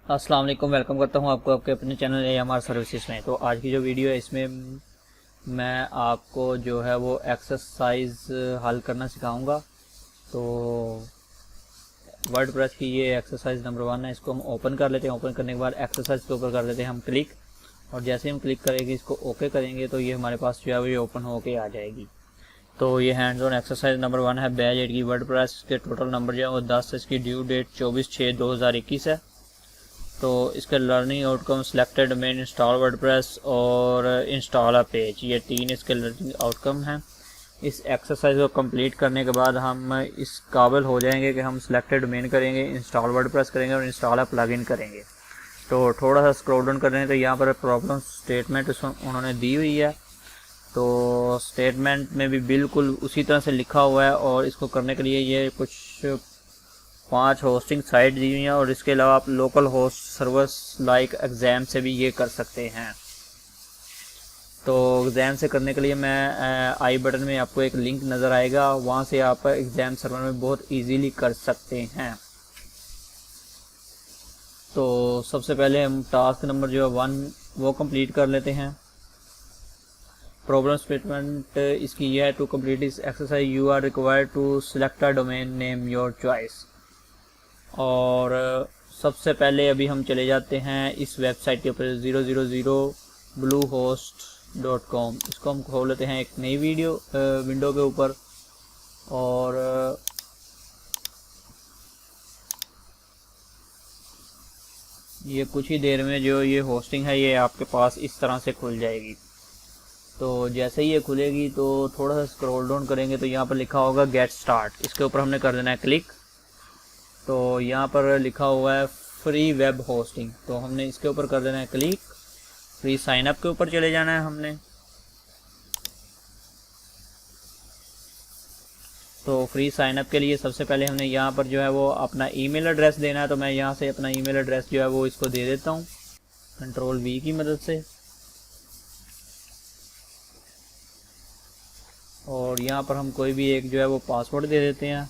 अस्सलाम वालेकुम। वेलकम करता हूं आपको आपके अपने चैनल AMR सर्विसेज में। तो आज की जो वीडियो है इसमें मैं आपको जो है वो एक्सरसाइज हल करना सिखाऊंगा। तो वर्डप्रेस की ये एक्सरसाइज नंबर 1 है। इसको हम ओपन कर लेते हैं। ओपन करने के बाद एक्सरसाइज के ऊपर कर लेते हैं हम क्लिक, और जैसे हम क्लिक करेंगे इसको ओके करेंगे तो ये हमारे पास जो है वो ये ओपन होके आ जाएगी। तो ये हैंड्स ऑन एक्सरसाइज नंबर 1 है बैच 8 की। वर्डप्रेस के टोटल नंबर जो है वो 10 है। इसकी ड्यू डेट 24/6/2021 है। तो इसके learning outcome selected main install WordPress और इंस्टॉल अ पेज, ये 3 इसके लर्निंग आउटकम हैं। इस एक्सरसाइज को कंप्लीट करने के बाद हम इस काबिल हो जाएंगे कि हम सिलेक्टेड मेन करेंगे, इंस्टॉल वर्डप्रेस करेंगे और इंस्टॉल अ प्लगइन करेंगे। तो थोड़ा सा स्क्रॉल डाउन कर रहे हैं तो यहाँ पर प्रॉब्लम स्टेटमेंट उन्होंने दी हुई है। तो स्टेटमेंट में भी बिल्कुल उसी तरह से लिखा हुआ है, और इसको करने के लिए ये कुछ 5 होस्टिंग साइट दी हुई हैं, और इसके अलावा आप local host servers like exam से भी ये कर सकते हैं। तो एग्जाम से करने के लिए मैं आई बटन में आपको एक लिंक नज़र आएगा, वहाँ से आप एग्जाम सर्वर में बहुत इजीली कर सकते हैं। तो सबसे पहले हम टास्क नंबर जो है 1 वो कंप्लीट कर लेते हैं। प्रॉब्लम स्टेटमेंट इसकी यह है, to complete this exercise you are required to select a domain name your choice. और सबसे पहले अभी हम चले जाते हैं इस वेबसाइट के ऊपर 000 bluehost.com। इसको हम खोल लेते हैं एक नई विंडो के ऊपर, और ये कुछ ही देर में जो ये होस्टिंग है ये आपके पास इस तरह से खुल जाएगी। तो जैसे ही ये खुलेगी तो थोड़ा सा स्क्रॉल डाउन करेंगे तो यहाँ पर लिखा होगा गेट स्टार्ट, इसके ऊपर हमने कर देना है क्लिक। तो यहाँ पर लिखा हुआ है फ्री वेब होस्टिंग, तो हमने इसके ऊपर कर देना है क्लिक। फ्री साइन अप के ऊपर चले जाना है हमने। तो फ्री साइन अप के लिए सबसे पहले हमने यहाँ पर जो है वो अपना ईमेल एड्रेस देना है। तो मैं यहाँ से अपना ईमेल एड्रेस जो है वो इसको दे देता हूँ Ctrl+V की मदद से, और यहाँ पर हम कोई भी एक जो है वो पासवर्ड दे देते हैं।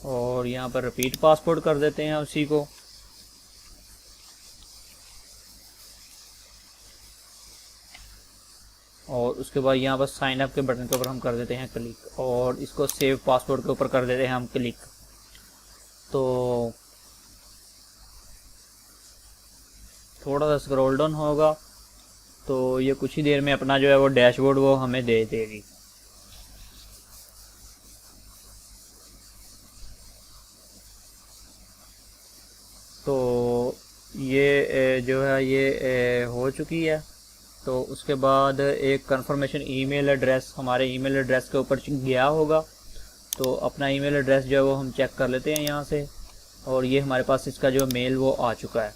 और यहाँ पर रिपीट पासवर्ड कर देते हैं उसी को। और उसके बाद यहाँ पर साइन अप के बटन के ऊपर हम कर देते हैं क्लिक, और इसको सेव पासवर्ड के ऊपर कर देते हैं हम क्लिक। तो थोड़ा सा स्क्रॉल डाउन होगा तो ये कुछ ही देर में अपना जो है वो डैशबोर्ड वो हमें दे देगी। तो ये जो है ये हो चुकी है। तो उसके बाद एक कंफर्मेशन ईमेल एड्रेस हमारे ईमेल एड्रेस के ऊपर गया होगा। तो अपना ईमेल एड्रेस जो है वो हम चेक कर लेते हैं यहाँ से, और ये हमारे पास इसका जो मेल वो आ चुका है।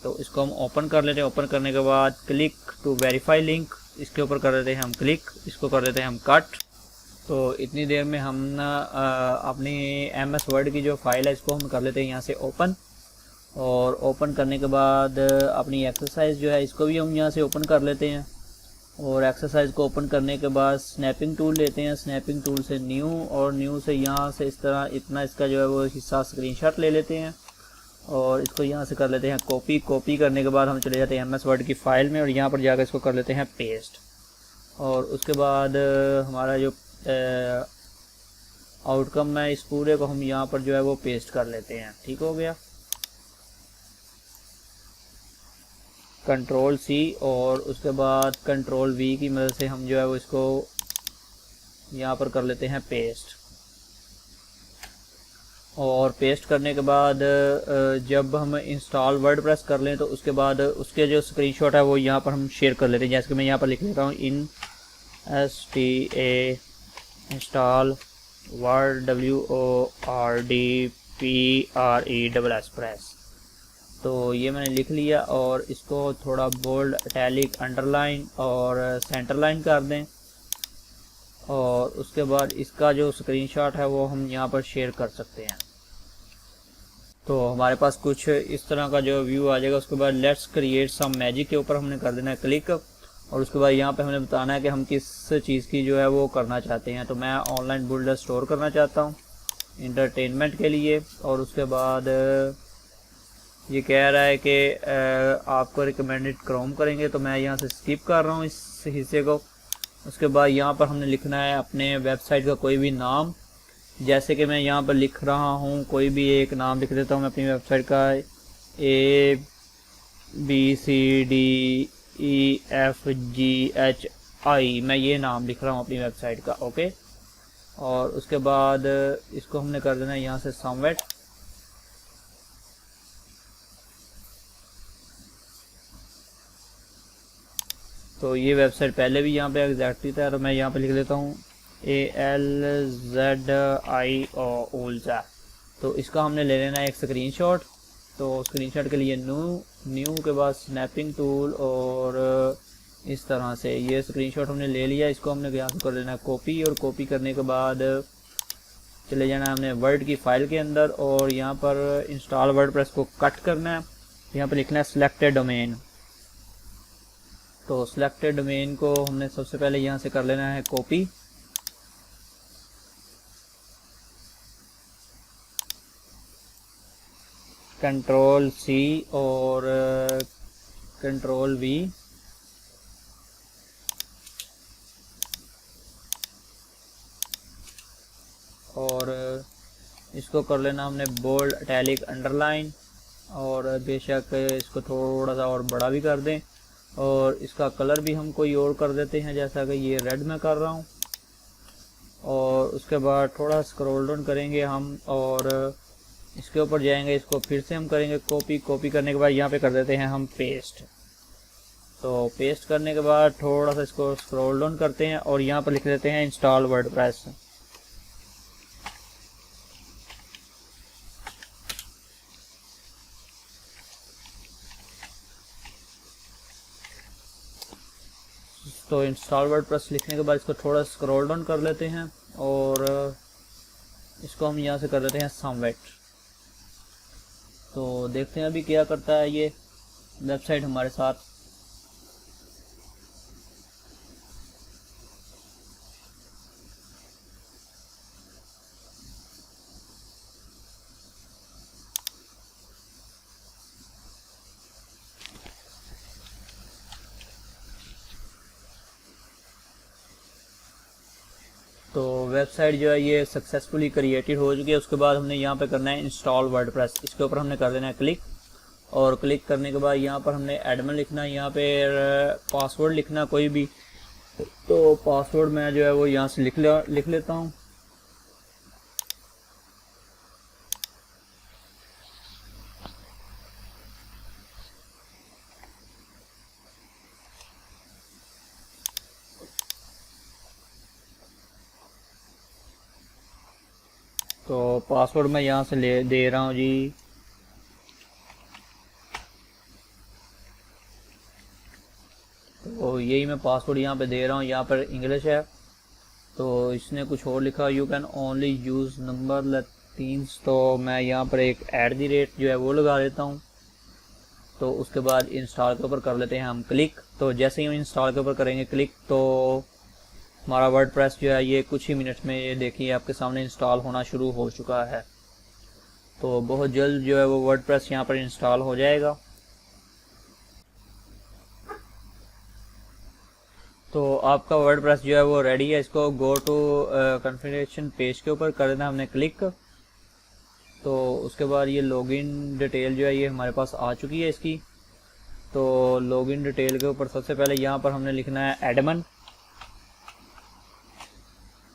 तो इसको हम ओपन कर लेते हैं। ओपन करने के बाद क्लिक टू वेरीफाई लिंक, इसके ऊपर कर देते हैं हम क्लिक, इसको कर देते हैं हम कट। तो इतनी देर में हम अपनी MS वर्ड की जो फाइल है इसको हम कर लेते हैं यहाँ से ओपन। और ओपन करने के बाद अपनी एक्सरसाइज जो है इसको भी हम यहाँ से ओपन कर लेते हैं। और एक्सरसाइज को ओपन करने के बाद स्नैपिंग टूल लेते हैं। स्नैपिंग टूल से न्यू, और न्यू से यहाँ से इस तरह इतना इसका जो है वो हिस्सा स्क्रीनशॉट ले लेते हैं, और इसको यहाँ से कर लेते हैं कॉपी। कॉपी करने के बाद हम चले जाते हैं MS वर्ड की फ़ाइल में, और यहाँ पर जाकर इसको कर लेते हैं पेस्ट। और उसके बाद हमारा जो आउटकम है इस पूरे को हम यहाँ पर जो है वो पेस्ट कर लेते हैं। ठीक हो गया। Ctrl+C और उसके बाद Ctrl+V की मदद से हम जो है वो इसको यहाँ पर कर लेते हैं पेस्ट। और पेस्ट करने के बाद जब हम इंस्टॉल वर्डप्रेस कर लें तो उसके बाद उसके जो स्क्रीनशॉट है वो यहाँ पर हम शेयर कर लेते हैं। जैसे कि मैं यहाँ पर लिख लेता हूँ install WORDPRESS। तो ये मैंने लिख लिया, और इसको थोड़ा बोल्ड, इटैलिक, अंडरलाइन और सेंटर लाइन कर दें। और उसके बाद इसका जो स्क्रीनशॉट है वो हम यहाँ पर शेयर कर सकते हैं। तो हमारे पास कुछ इस तरह का जो व्यू आ जाएगा। उसके बाद लेट्स क्रिएट सम मैजिक के ऊपर हमने कर देना है क्लिक, और उसके बाद यहाँ पे हमने बताना है कि हम किस चीज़ की जो है वो करना चाहते हैं। तो मैं ऑनलाइन बुल्डर स्टोर करना चाहता हूँ इंटरटेनमेंट के लिए। और उसके बाद ये कह रहा है कि आपको रिकमेंडेड क्रोम करेंगे, तो मैं यहाँ से स्किप कर रहा हूँ इस हिस्से को। उसके बाद यहाँ पर हमने लिखना है अपने वेबसाइट का कोई भी नाम, जैसे कि मैं यहाँ पर लिख रहा हूँ, कोई भी एक नाम लिख देता हूँ मैं अपनी वेबसाइट का, ABCDEFGHI, मैं ये नाम लिख रहा हूँ अपनी वेबसाइट का। ओके, और उसके बाद इसको हमने कर देना है यहाँ से समवेट। तो ये वेबसाइट पहले भी यहाँ पे एग्जैक्टली था, तो मैं यहाँ पे लिख देता हूँ ALZIO। तो इसका हमने ले लेना है एक स्क्रीनशॉट। तो स्क्रीनशॉट के लिए न्यू के बाद स्नैपिंग टूल, और इस तरह से ये स्क्रीनशॉट हमने ले लिया। इसको हमने यहाँ से कर लेना है कॉपी, और कॉपी करने के बाद चले जाना है हमने वर्ड की फाइल के अंदर, और यहाँ पर इंस्टॉल वर्डप्रेस को कट करना है। यहाँ पर लिखना है सिलेक्टेड डोमेन। तो सिलेक्टेड डोमेन को हमने सबसे पहले यहाँ से कर लेना है कॉपी, Ctrl+C और Ctrl+V, और इसको कर लेना हमने बोल्ड, इटैलिक, अंडरलाइन, और बेशक इसको थोड़ा सा और बड़ा भी कर दें, और इसका कलर भी हम कोई और कर देते हैं, जैसा कि ये रेड में कर रहा हूँ। और उसके बाद थोड़ा स्क्रॉल डाउन करेंगे हम, और इसके ऊपर जाएंगे, इसको फिर से हम करेंगे कॉपी। कॉपी करने के बाद यहाँ पे कर देते हैं हम पेस्ट। तो पेस्ट करने के बाद थोड़ा सा इसको स्क्रॉल डाउन करते हैं, और यहाँ पर लिख देते हैं इंस्टॉल वर्डप्रेस। तो इंस्टॉल वर्डप्रेस लिखने के बाद इसको थोड़ा स्क्रॉल डाउन कर लेते हैं, और इसको हम यहाँ से कर देते हैं समवेट। तो देखते हैं अभी क्या करता है ये वेबसाइट हमारे साथ। तो वेबसाइट जो है ये सक्सेसफुली क्रिएटेड हो चुकी है। उसके बाद हमने यहाँ पे करना है इंस्टॉल वर्डप्रेस। इसके ऊपर हमने कर देना है क्लिक, और क्लिक करने के बाद यहाँ पर हमने एडमिन लिखना है, यहाँ पे पासवर्ड लिखना कोई भी। तो पासवर्ड मैं जो है वो यहाँ से लिख लेता हूँ। तो पासवर्ड मैं यहाँ से दे रहा हूँ जी, तो यही मैं पासवर्ड यहाँ पे दे रहा हूँ। यहाँ पर इंग्लिश है, तो इसने कुछ और लिखा, you can only use number Latins. तो मैं यहाँ पर एक @ जो है वो लगा देता हूँ। तो उसके बाद इंस्टॉल के ऊपर कर लेते हैं हम क्लिक। तो जैसे ही हम इंस्टॉल के ऊपर करेंगे क्लिक, तो हमारा वर्डप्रेस जो है ये कुछ ही मिनट में, ये देखिए आपके सामने इंस्टॉल होना शुरू हो चुका है। तो बहुत जल्द जो है वो वर्डप्रेस यहाँ पर इंस्टॉल हो जाएगा। तो आपका वर्डप्रेस जो है वो रेडी है। इसको गो टू कॉन्फ़िगरेशन पेज के ऊपर कर देना हमने क्लिक। तो उसके बाद ये लॉगिन डिटेल जो है ये हमारे पास आ चुकी है इसकी। तो लॉगिन डिटेल के ऊपर सबसे पहले यहाँ पर हमने लिखना है एडमिन,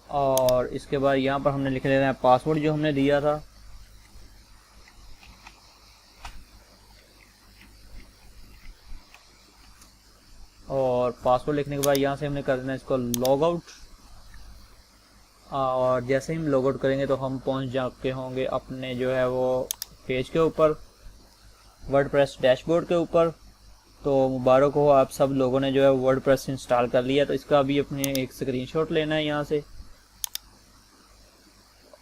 और इसके बाद यहाँ पर हमने लिख लेना है पासवर्ड जो हमने दिया था। और पासवर्ड लिखने के बाद यहाँ से हमने कर देना इसको लॉग आउट, और जैसे ही हम लॉग आउट करेंगे तो हम पहुँच जाके होंगे अपने जो है वो पेज के ऊपर, वर्डप्रेस डैशबोर्ड के ऊपर। तो मुबारक हो, आप सब लोगों ने जो है वर्डप्रेस इंस्टॉल कर लिया। तो इसका अभी अपने एक स्क्रीनशॉट लेना है यहाँ से,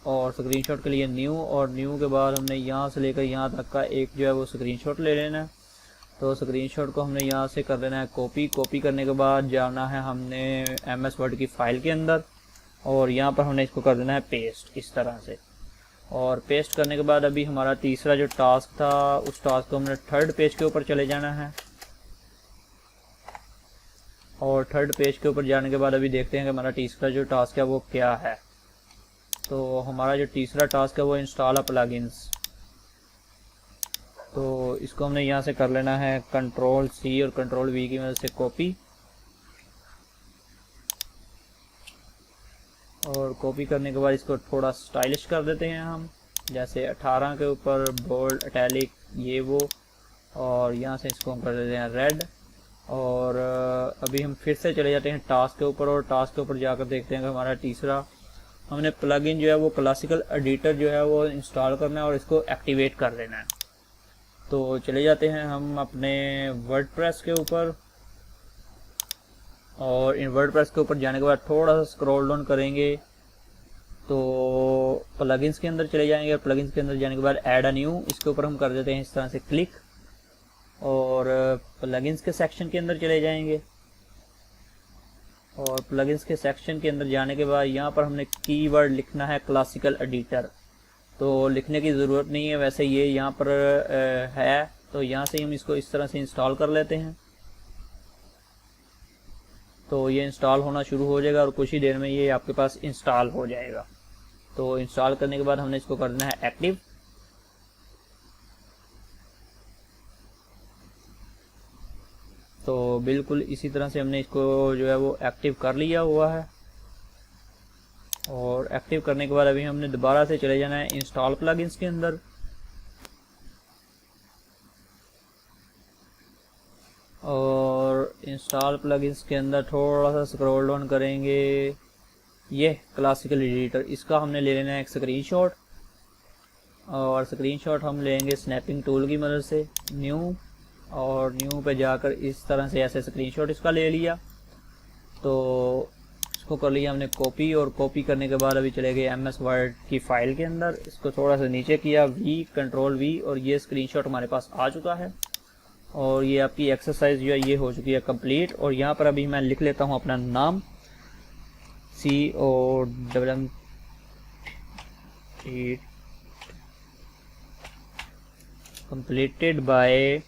और स्क्रीनशॉट के लिए न्यू, और न्यू के बाद हमने यहाँ से लेकर यहाँ तक का एक जो है वो स्क्रीनशॉट ले लेना है। तो स्क्रीनशॉट को हमने यहाँ से कर लेना है कॉपी। कॉपी करने के बाद जाना है हमने MS वर्ड की फ़ाइल के अंदर और यहाँ पर हमने इसको कर देना है पेस्ट इस तरह से। और पेस्ट करने के बाद अभी हमारा तीसरा जो टास्क था उस टास्क को हमने थर्ड पेज के ऊपर चले जाना है। और थर्ड पेज के ऊपर जाने के बाद अभी देखते हैं कि हमारा तीसरा जो टास्क है वो क्या है। तो हमारा जो तीसरा टास्क है वो इंस्टॉल प्लगइन्स। तो इसको हमने यहाँ से कर लेना है Ctrl+C और Ctrl+V की मदद से कॉपी। और कॉपी करने के बाद इसको थोड़ा स्टाइलिश कर देते हैं हम, जैसे 18 के ऊपर बोल्ड इटैलिक ये वो। और यहाँ से इसको हम कर देते हैं रेड। और अभी हम फिर से चले जाते हैं टास्क के ऊपर और टास्क के ऊपर जाकर देखते हैं कि हमारा तीसरा हमने प्लगइन जो है वो क्लासिकल एडिटर जो है वो इंस्टॉल करना है और इसको एक्टिवेट कर देना है। तो चले जाते हैं हम अपने वर्डप्रेस के ऊपर और इन वर्डप्रेस के ऊपर जाने के बाद थोड़ा सा स्क्रॉल डाउन करेंगे तो प्लगइन्स के अंदर चले जाएंगे। और प्लगइन्स के अंदर जाने के बाद ऐड अ न्यू, इसके ऊपर हम कर देते हैं इस तरह से क्लिक और प्लगइन्स के सेक्शन के अंदर चले जाएंगे। और प्लगइन्स के सेक्शन के अंदर जाने के बाद यहाँ पर हमने कीवर्ड लिखना है क्लासिकल एडिटर। तो लिखने की ज़रूरत नहीं है, वैसे ये यहाँ पर है। तो यहाँ से हम इसको इस तरह से इंस्टॉल कर लेते हैं। तो ये इंस्टॉल होना शुरू हो जाएगा और कुछ ही देर में ये आपके पास इंस्टॉल हो जाएगा। तो इंस्टॉल करने के बाद हमने इसको कर देना है एक्टिव। तो बिल्कुल इसी तरह से हमने इसको जो है वो एक्टिव कर लिया हुआ है। और एक्टिव करने के बाद अभी हमने दोबारा से चले जाना है इंस्टॉल प्लगइन्स के अंदर। और इंस्टॉल प्लगइन्स के अंदर थोड़ा सा स्क्रॉल डाउन करेंगे, ये क्लासिकल एडिटर, इसका हमने ले लेना है एक स्क्रीनशॉट। और स्क्रीनशॉट हम लेंगे स्नैपिंग टूल की मदद से, न्यू, और न्यू पे जाकर इस तरह से ऐसे स्क्रीनशॉट इसका ले लिया। तो इसको कर लिया हमने कॉपी। और कॉपी करने के बाद अभी चले गए MS वर्ड की फ़ाइल के अंदर, इसको थोड़ा सा नीचे किया, Ctrl+V, और ये स्क्रीनशॉट हमारे पास आ चुका है। और ये आपकी एक्सरसाइज जो है ये हो चुकी है कंप्लीट। और यहाँ पर अभी मैं लिख लेता हूँ अपना नाम, COMM completed by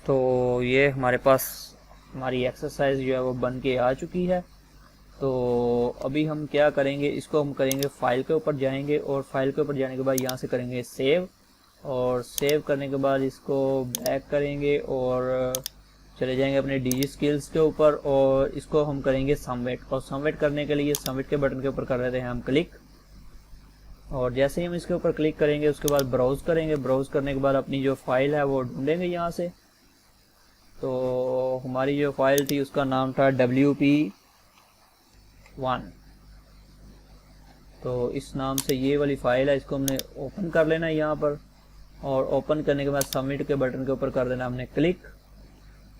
तो ये हमारे पास हमारी एक्सरसाइज जो है वो बन के आ चुकी है। तो अभी हम क्या करेंगे, इसको हम करेंगे फाइल के ऊपर जाएंगे और फाइल के ऊपर जाने के बाद यहाँ से करेंगे सेव। और सेव करने के बाद इसको बैक करेंगे और चले जाएंगे अपने DG स्किल्स के ऊपर और इसको हम करेंगे सबमिट। और सबमिट करने के लिए सबमिट के बटन के ऊपर कर देते हैं हम क्लिक। और जैसे ही हम इसके ऊपर क्लिक करेंगे उसके बाद ब्राउज़ करेंगे। ब्राउज़ करने के बाद अपनी जो फाइल है वो ढूंढेंगे यहाँ से। तो हमारी जो फाइल थी उसका नाम था WP1। तो इस नाम से ये वाली फाइल है, इसको हमने ओपन कर लेना है यहाँ पर। और ओपन करने के बाद सबमिट के बटन के ऊपर कर देना हमने क्लिक।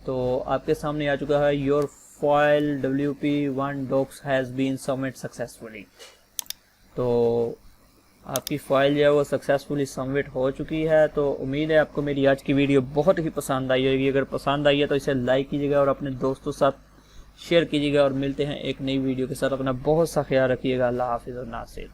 तो आपके सामने आ चुका है your file WP1 docs has been submit successfully. तो आपकी फ़ाइल जो है वो सक्सेसफुली सबमिट हो चुकी है। तो उम्मीद है आपको मेरी आज की वीडियो बहुत ही पसंद आई होगी। अगर पसंद आई है तो इसे लाइक कीजिएगा और अपने दोस्तों के साथ शेयर कीजिएगा। और मिलते हैं एक नई वीडियो के साथ। अपना बहुत सा ख्याल रखिएगा। अल्लाह हाफिज़ और नासिर।